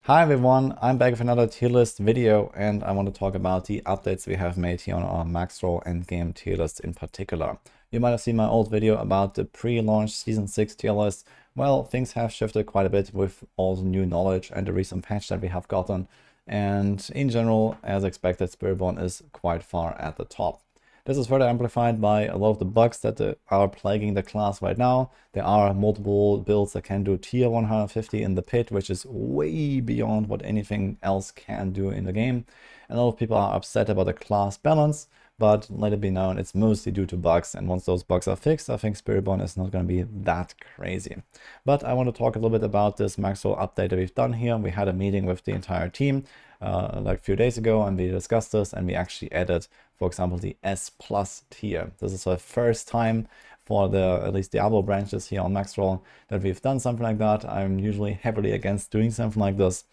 Hi everyone, I'm back with another tier list video and I want to talk about the updates we have made here on our max roll endgame tier list in particular. You might have seen my old video about the pre-launch season 6 tier list. Well, things have shifted quite a bit with all the new knowledge and the recent patch that we have gotten. And in general, as expected, Spiritborn is quite far at the top. This is further amplified by a lot of the bugs that are plaguing the class right now. There are multiple builds that can do tier 150 in the pit, which is way beyond what anything else can do in the game. And a lot of people are upset about the class balance, but let it be known, it's mostly due to bugs. And once those bugs are fixed, I think Spiritborn is not going to be that crazy. But I want to talk a little bit about this max roll update that we've done here. We had a meeting with the entire team like a few days ago, and we discussed this, and we actually added, for example, the S plus tier. This is the first time for the at least Diablo branches here on max roll that we've done something like that. I'm usually heavily against doing something like this,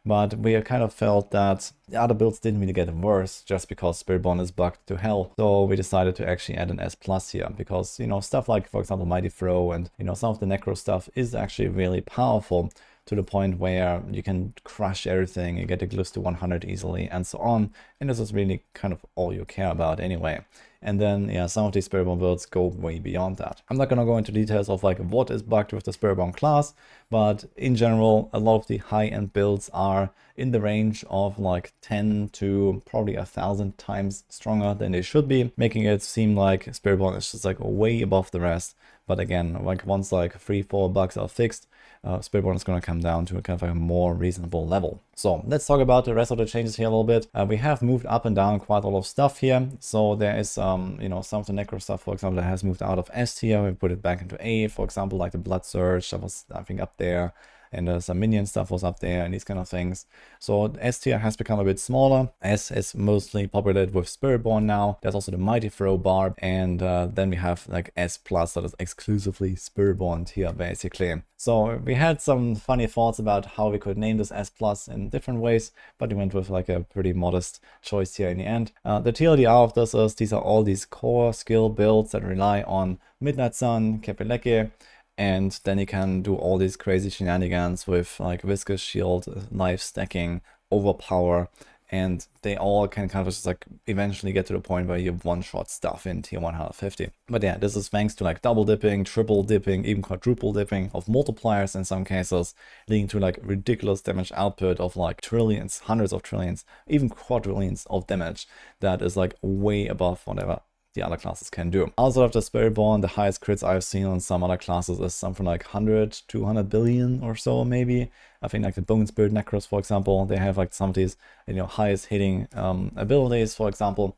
but we kind of felt that the other builds didn't really get worse just because Spiritborn is bugged to hell. So we decided to actually add an S plus here because, you know, stuff like, for example, Mighty Throw and, you know, some of the Necro stuff is actually really powerful, to the point where you can crush everything, you get the glyphs to 100 easily, and so on. And this is really kind of all you care about anyway. And then, yeah, some of these Spiritborn builds go way beyond that. I'm not gonna go into details of like what is bugged with the Spiritborn class, but in general, a lot of the high-end builds are in the range of like 10 to probably 1,000 times stronger than they should be, making it seem like Spiritborn is just like way above the rest. But again, like once like 3-4 bugs are fixed, Spiritborn is going to come down to a kind of like a more reasonable level. So let's talk about the rest of the changes here a little bit. We have moved up and down quite a lot of stuff here. So there is you know, some of the Necro stuff, for example, that has moved out of S tier. We put it back into A, for example, like the Blood Surge that was, I think, up there. And some minion stuff was up there and these kind of things. So S tier has become a bit smaller. S is mostly populated with Spiritborn now. There's also the Mighty Throw Barb, and then we have like S plus that is exclusively Spiritborn tier basically. So we had some funny thoughts about how we could name this S plus in different ways, but we went with like a pretty modest choice here in the end. The TLDR of this is these are all these core skill builds that rely on Midnight Sun, Kepeleke, and then you can do all these crazy shenanigans with like Viscous Shield, Life Stacking, Overpower, and they all can kind of just like eventually get to the point where you one-shot stuff in tier 150. But yeah, this is thanks to like double dipping, triple dipping, even quadruple dipping of multipliers in some cases, leading to like ridiculous damage output of like trillions, hundreds of trillions, even quadrillions of damage that is like way above whatever the other classes can do. Also after Spiritborn, the highest crits I've seen on some other classes is something like 100, 200 billion or so maybe. I think like the Bone Spirit Necros, for example, they have like some of these, you know, highest hitting abilities, for example.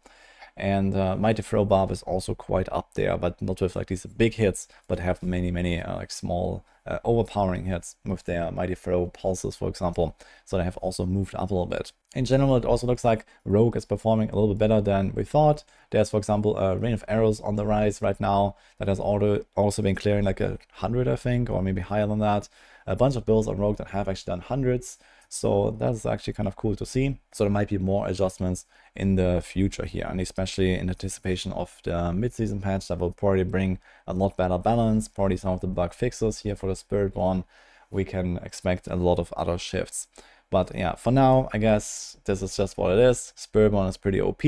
And Mighty Throw Barb is also quite up there, but not with like these big hits, but have many like small overpowering hits with their Mighty Throw pulses, for example. So they have also moved up a little bit. In general, it also looks like Rogue is performing a little bit better than we thought. There's, for example, a Rain of Arrows on the rise right now that has also been clearing like 100, I think, or maybe higher than that. A bunch of builds on Rogue that have actually done hundreds. So that's actually kind of cool to see. So there might be more adjustments in the future here, and especially in anticipation of the mid-season patch that will probably bring a lot better balance, probably some of the bug fixes here for the Spiritborn. We can expect a lot of other shifts. But yeah, for now, I guess this is just what it is. Spiritborn is pretty OP.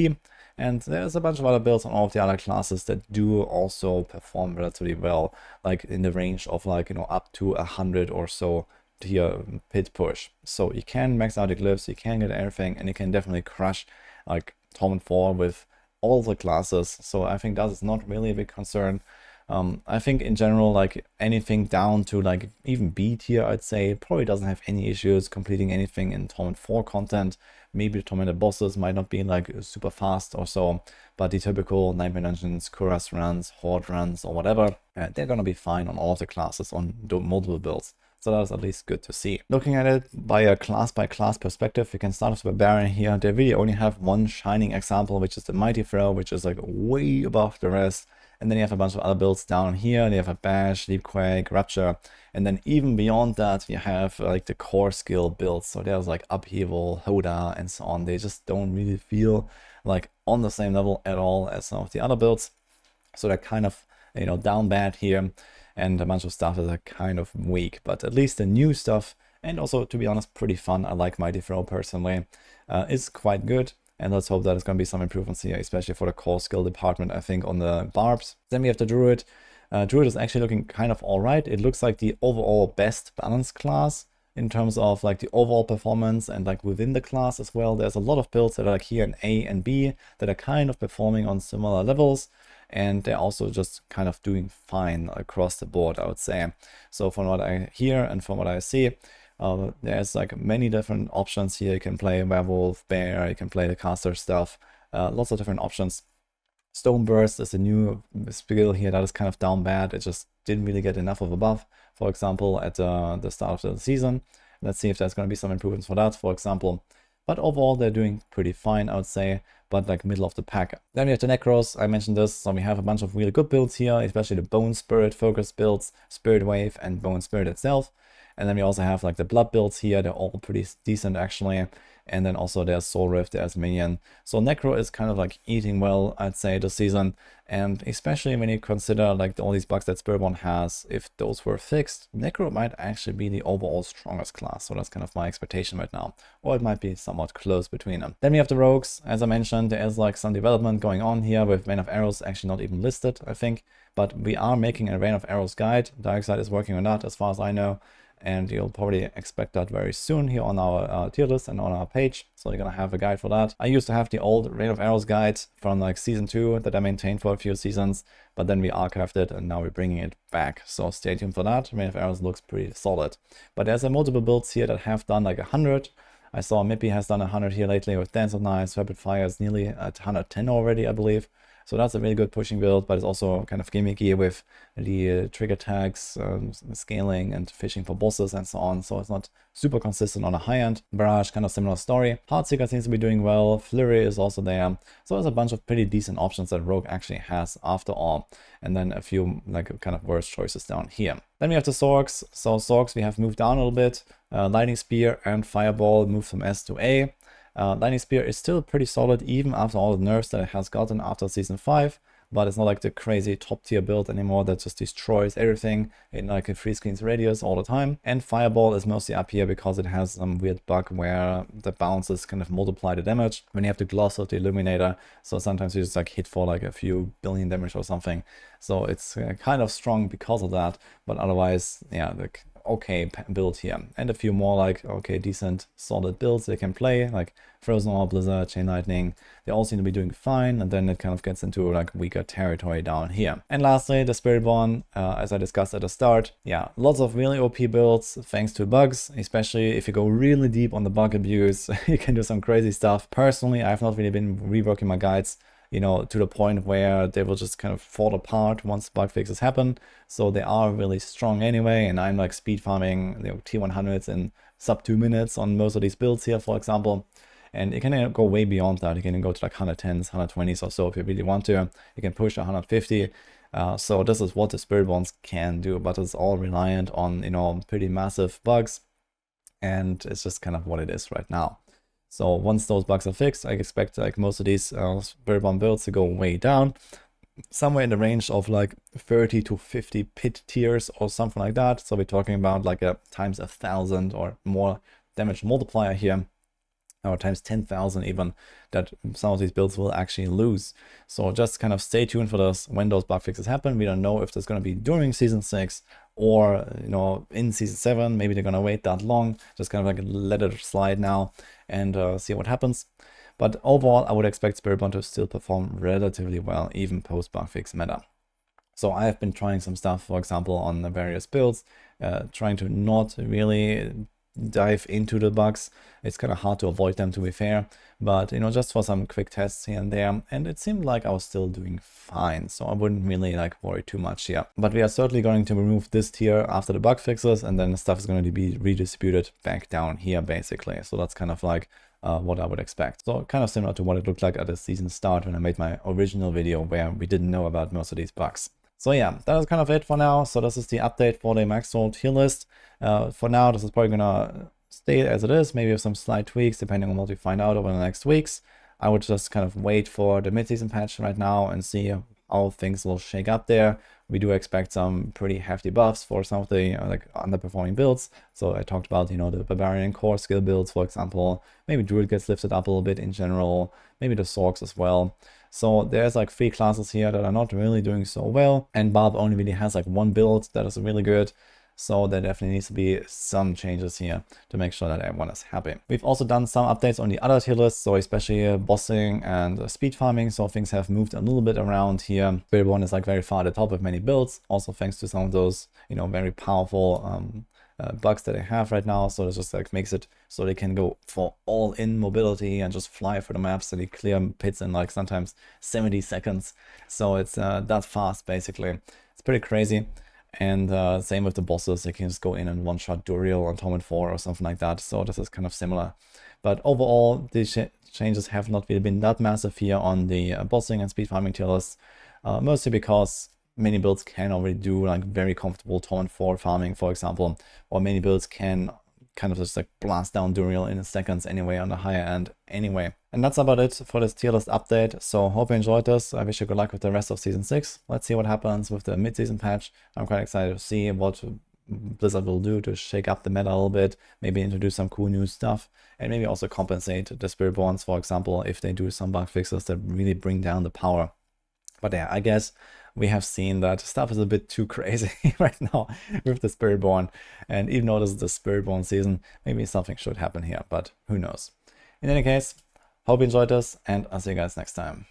And there's a bunch of other builds on all of the other classes that do also perform relatively well, like in the range of like, you know, up to 100 or so tier pit push. So you can max out the glyphs, you can get everything, and you can definitely crush like Torment 4 with all the classes. So I think that is not really a big concern. I think in general, like anything down to like even B tier, I'd say probably doesn't have any issues completing anything in Torment 4 content. Maybe the tormented bosses might not be like super fast or so, but the typical Nightmare Dungeons, Kuras runs, Horde runs, or whatever, they're gonna be fine on all of the classes on multiple builds. So that's at least good to see. Looking at it by a class perspective, we can start with Barbarian here. They really only have one shining example, which is the Mighty Throw, which is like way above the rest. And then you have a bunch of other builds down here. They have a Bash, Leapquake, Rupture. And then even beyond that, you have like the core skill builds. So there's like Upheaval, Hoda, and so on. They just don't really feel like on the same level at all as some of the other builds. So they're kind of, you know, down bad here. And a bunch of stuff is like kind of weak. But at least the new stuff and also, to be honest, pretty fun. I like Mighty Throw personally. It's quite good. And let's hope that there's going to be some improvements here, especially for the core skill department, I think, on the Barbs. Then we have the Druid. Druid is actually looking kind of alright. It looks like the overall best balanced class in terms of like the overall performance and like within the class as well. There's a lot of builds that are like here in A and B that are kind of performing on similar levels. And they're also just kind of doing fine across the board, I would say. So from what I hear and from what I see, there's like many different options here. You can play Werewolf, Bear, you can play the caster stuff, lots of different options. Stone Burst is a new skill here that is kind of down bad. It just didn't really get enough of a buff, for example, at the start of the season. Let's see if there's going to be some improvements for that, for example. But overall, they're doing pretty fine, I would say, but like middle of the pack. Then we have the Necros. I mentioned this, so we have a bunch of really good builds here, especially the Bone Spirit focused builds, Spirit Wave, and Bone Spirit itself. And then we also have like the blood builds here. They're all pretty decent actually. And then also there's Soul Rift, there's Minion. So Necro is kind of like eating well, I'd say, this season. And especially when you consider like all these bugs that Spiritborn has, if those were fixed, Necro might actually be the overall strongest class. So that's kind of my expectation right now. Or it might be somewhat close between them. Then we have the Rogues. As I mentioned, there is like some development going on here with Rain of Arrows actually not even listed, I think. But we are making a Rain of Arrows guide. Darkside is working on that as far as I know. And you'll probably expect that very soon here on our tier list and on our page. So you're gonna have a guide for that. I used to have the old Rain of Arrows guide from like season 2 that I maintained for a few seasons, but then we archived it and now we're bringing it back. So stay tuned for that. Rain of Arrows looks pretty solid. But there's multiple builds here that have done like 100. I saw Mippy has done 100 here lately with Dance of Knives. Rapid Fire is nearly at 110 already, I believe. So that's a really good pushing build, but it's also kind of gimmicky with the trigger tags, scaling and fishing for bosses and so on. So it's not super consistent on a high end. Barrage, kind of similar story. Heartseeker seems to be doing well. Flurry is also there. So there's a bunch of pretty decent options that Rogue actually has after all. And then a few like kind of worse choices down here. Then we have the Sorcs. So Sorcs we have moved down a little bit. Lightning Spear and Fireball moved from S to A. Lightning Spear is still pretty solid even after all the nerfs that it has gotten after Season 5, but it's not like the crazy top tier build anymore that just destroys everything in like a 3 screens radius all the time. And Fireball is mostly up here because it has some weird bug where the bounces kind of multiply the damage when you have the gloss of the Illuminator, so sometimes you just like hit for like a few billion damage or something. So it's kind of strong because of that, but otherwise, yeah, like okay build here, and a few more like okay decent solid builds they can play, like Frozen Orb, Blizzard, Chain Lightning. They all seem to be doing fine, and then it kind of gets into like weaker territory down here. And lastly, the Spiritborn, as I discussed at the start, yeah, lots of really OP builds thanks to bugs, especially if you go really deep on the bug abuse. You can do some crazy stuff. Personally, I've not really been reworking my guides, you know, to the point where they will just kind of fall apart once bug fixes happen. So they are really strong anyway, and I'm like speed farming, you know, T100s in sub 2 minutes on most of these builds here, for example. And you can go way beyond that. You can go to like 110s, 120s or so if you really want to. You can push 150. So this is what the Spiritborns can do, but it's all reliant on, you know, pretty massive bugs. And it's just kind of what it is right now. So once those bugs are fixed, I expect like most of these Spiritborn builds to go way down, somewhere in the range of like 30 to 50 pit tiers or something like that. So we're talking about like a times 1,000 or more damage multiplier here, or times 10,000 even, that some of these builds will actually lose. So just kind of stay tuned for this when those bug fixes happen. We don't know if there's going to be during Season 6 or, you know, in Season 7. Maybe they're going to wait that long. Just kind of like let it slide now and see what happens. But overall, I would expect Spiritborn to still perform relatively well, even post-bug fix meta. So I have been trying some stuff, for example, on the various builds, trying to not really dive into the bugs. It's kind of hard to avoid them, to be fair, but you know, just for some quick tests here and there, and it seemed like I was still doing fine, so I wouldn't really like worry too much here. But we are certainly going to remove this tier after the bug fixes, and then the stuff is going to be redistributed back down here basically. So that's kind of like what I would expect. So kind of similar to what it looked like at the season start when I made my original video where we didn't know about most of these bugs. So yeah, that is kind of it for now. So this is the update for the Maxroll tier list. For now, this is probably gonna stay as it is, maybe with some slight tweaks depending on what we find out over the next weeks. I would just kind of wait for the mid-season patch right now and see how things will shake up there. we do expect some pretty hefty buffs for some of the like underperforming builds. So I talked about, you know, the Barbarian core skill builds, for example. Maybe Druid gets lifted up a little bit in general, maybe the Sorcs as well. So there's like 3 classes here that are not really doing so well, and Barb only really has like 1 build that is really good. So there definitely needs to be some changes here to make sure that everyone is happy. We've also done some updates on the other tier lists, so especially bossing and speed farming. So things have moved a little bit around here. Spiritborn is like very far at the top with many builds, also thanks to some of those, you know, very powerful bugs that they have right now. So it just like makes it so they can go for all in mobility and just fly for the maps, and they clear pits in like sometimes 70 seconds. So it's that fast basically. It's pretty crazy. And same with the bosses, they can just go in and one-shot Duriel on Torment 4 or something like that. So this is kind of similar. But overall, these changes have not really been that massive here on the bossing and speed farming tier lists. Mostly because many builds can already do like very comfortable Torment 4 farming, for example. Or many builds can kind of just like blast down Duriel in seconds anyway on the higher end anyway. And that's about it for this tier list update. So hope you enjoyed this. I wish you good luck with the rest of Season 6. Let's see what happens with the mid-season patch. I'm quite excited to see what Blizzard will do to shake up the meta a little bit, maybe introduce some cool new stuff, and maybe also compensate the Spiritborns, for example, if they do some bug fixes that really bring down the power. But yeah, I guess we have seen that stuff is a bit too crazy right now with the Spiritborn. And even though this is the Spiritborn season, maybe something should happen here, but who knows. In any case, hope you enjoyed this, and I'll see you guys next time.